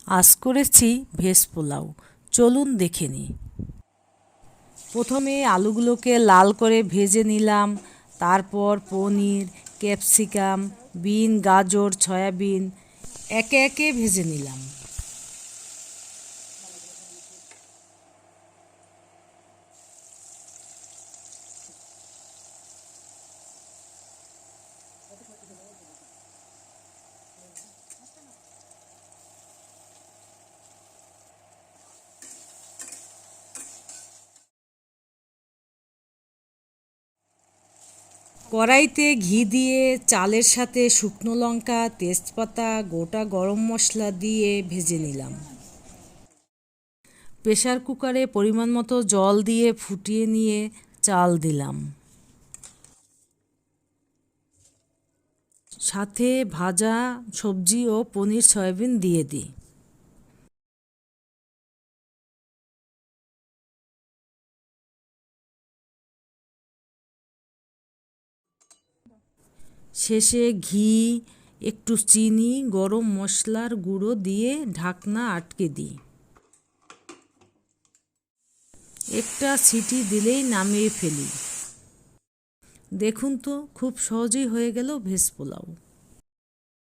আজ করেছি ভেজ পোলাও। চলুন দেখে নিই। প্রথমে আলুগুলোকে লাল করে ভেজে নিলাম। তারপর পনির, ক্যাপসিকাম, বিন, গাজর, সয়াবিন একে একে ভেজে নিলাম। কড়াইতে ঘি দিয়ে চালের সাথে শুকনো লঙ্কা, তেজপাতা, গোটা গরম মশলা দিয়ে ভেজে নিলাম। প্রেসার কুকারে পরিমাণ মতো জল দিয়ে ফুটিয়ে নিয়ে চাল দিলাম। সাথে ভাজা সবজি ও পনির, সয়াবিন দিয়ে দিই। শেষে ঘি, একটু চিনি, গরম মশলার গুঁড়ো দিয়ে ঢাকনা আটকে দিই। একটা সিটি দিলেই নামিয়ে ফেলি। দেখুন তো, খুব সহজেই হয়ে গেল ভেজ পোলাও।